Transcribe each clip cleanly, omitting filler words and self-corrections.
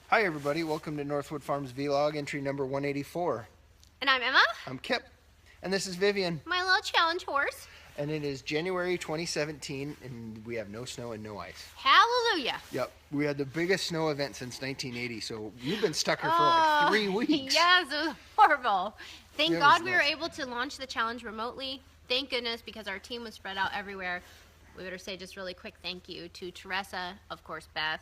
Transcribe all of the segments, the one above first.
Hi everybody, welcome to Northwood Farms Vlog, entry number 184. And I'm Emma. I'm Kip, and this is Vivian. My little challenge horse. And it is January 2017, and we have no snow and no ice. Hallelujah. Yep, we had the biggest snow event since 1980, so you've been stuck here for like 3 weeks. Yes, it was horrible. Thank It God was we were nuts. able to launch the challenge remotely. Thank goodness, because our team was spread out everywhere. We better say just really quick thank you to Teresa, of course, Beth,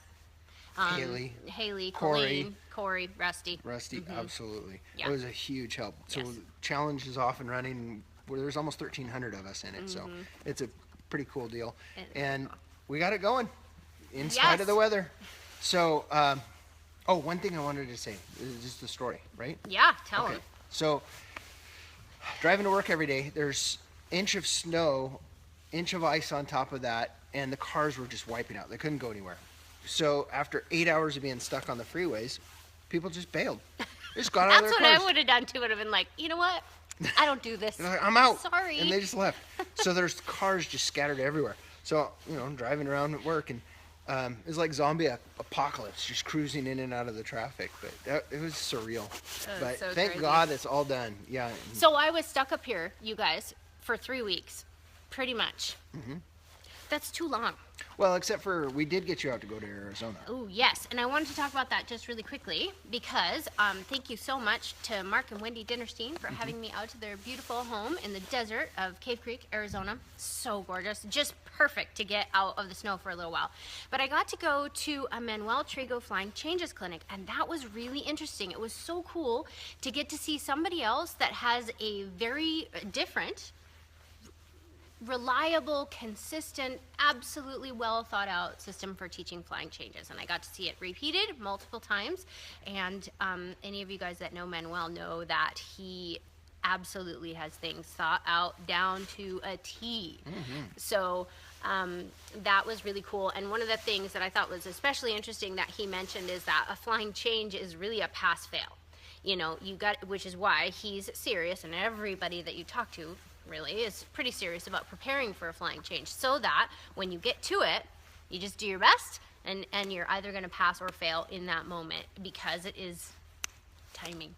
Haley, Corey. Corey, Rusty. Absolutely. Yeah. It was a huge help. So Yes. the challenge is off and running. There's almost 1,300 of us in it, so it's a pretty cool deal. And we got it going in spite of the weather. So, one thing I wanted to say is just the story, right? Yeah, tell him. So, driving to work every day, there's inch of snow, inch of ice on top of that, and the cars were just wiping out. They couldn't go anywhere. So after 8 hours of being stuck on the freeways, people just bailed. They just got out of their That's cars. what I would have done too. Would have been like, you know what? I don't do this. They're like, I'm out. Sorry. And they just left. So there's cars just scattered everywhere. So, I'm driving around at work, and it's like zombie apocalypse, just cruising in and out of the traffic. But it was surreal. But so thank crazy. God it's all done. Yeah. So I was stuck up here, you guys, for 3 weeks, pretty much. That's too long. Well, except for we did get you out to go to Arizona. Oh, yes. And I wanted to talk about that just really quickly because thank you so much to Mark and Wendy Dinnerstein for having me out to their beautiful home in the desert of Cave Creek, Arizona. So gorgeous. Just perfect to get out of the snow for a little while. But I got to go to a Manuel Trigo Flying Changes Clinic, and that was really interesting. It was so cool to get to see somebody else that has a very different, reliable, consistent, absolutely well thought out system for teaching flying changes. And I got to see it repeated multiple times. And any of you guys that know Manuel know that he absolutely has things thought out down to a T. So that was really cool. And one of the things that I thought was especially interesting that he mentioned is that a flying change is really a pass-fail. Which is why he's serious, and everybody that you talk to really is pretty serious about preparing for a flying change, so that when you get to it, you just do your best, and you're either going to pass or fail in that moment, because it is timing.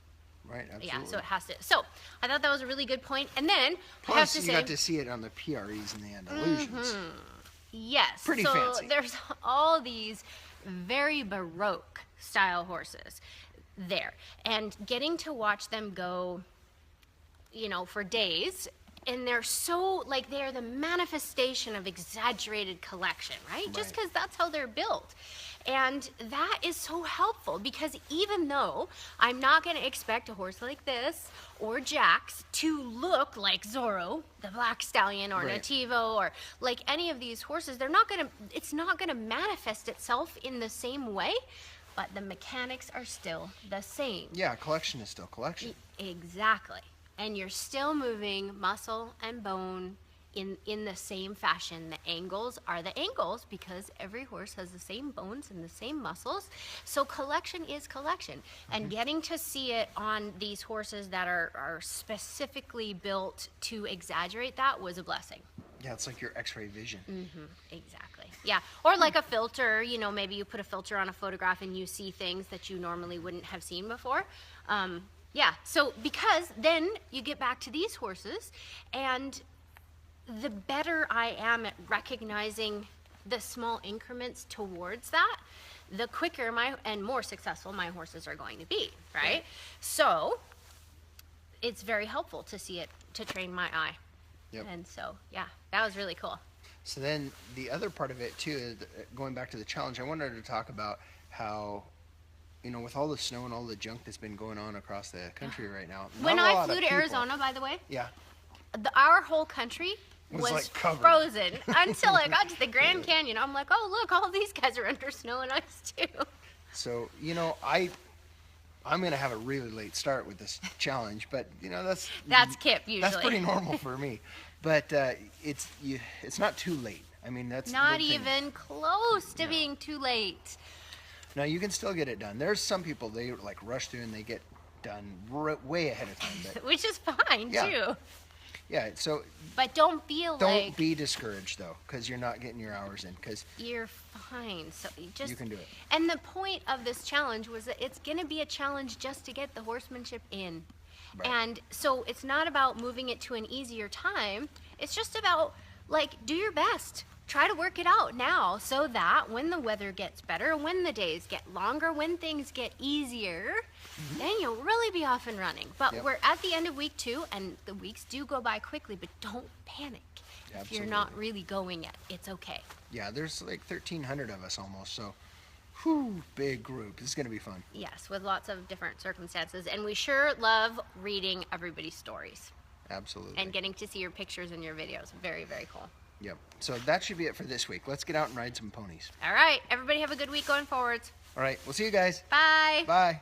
Right, absolutely. Yeah, so it has to. So I thought that was a really good point. And then Plus, I have to you say, got to see it on the PREs and the Andalusians. yes, Pretty so fancy. There's all these very Baroque style horses there, and getting to watch them go, for days. And they're so, they're the manifestation of exaggerated collection, right? Just because that's how they're built. And that is so helpful, because even though I'm not going to expect a horse like this or Jax to look like Zorro, the Black Stallion, or Nativo, or like any of these horses, it's not going to manifest itself in the same way, but the mechanics are still the same. Yeah, collection is still collection. Exactly. And you're still moving muscle and bone in the same fashion. The angles are the angles, because every horse has the same bones and the same muscles. So collection is collection. And getting to see it on these horses that are specifically built to exaggerate that was a blessing. Yeah, it's like your X-ray vision. Exactly. Yeah. Or like a filter, maybe you put a filter on a photograph and you see things that you normally wouldn't have seen before. Yeah, so because then you get back to these horses, and the better I am at recognizing the small increments towards that, the quicker and more successful my horses are going to be, right? So it's very helpful to see it, to train my eye. Yep. And so, yeah, that was really cool. So then the other part of it too is, going back to the challenge, I wanted to talk about how, with all the snow and all the junk that's been going on across the country right now. When I flew to Arizona, by the way, yeah, our whole country was like covered. frozen until I got to the Grand Canyon. I'm like, oh, look, all these guys are under snow and ice too. So, I'm going to have a really late start with this challenge, but that's Kip usually. That's pretty normal for me. But it's not too late. I mean, that's not even close to being too late. No, you can still get it done. There's some people, they rush through and they get done way ahead of time. But, which is fine too. Yeah, so But don't feel don't like be discouraged though, because you're not getting your hours in. Because you're fine. So you just you can do it. And the point of this challenge was that it's going to be a challenge just to get the horsemanship in. Right. And so it's not about moving it to an easier time. It's just about like do your best. Try to work it out now so that when the weather gets better, when the days get longer, when things get easier, then you'll really be off and running. But Yep. we're at the end of week 2 and the weeks do go by quickly, but don't panic. If you're not Absolutely. really going yet, it's okay. Yeah, there's like 1,300 of us almost, so whew, big group. This is gonna be fun. Yes, with lots of different circumstances. And we sure love reading everybody's stories Absolutely. and getting to see your pictures and your videos. Very, very cool. Yep. So that should be it for this week. Let's get out and ride some ponies. All right, everybody have a good week going forwards. All right, we'll see you guys. Bye. Bye.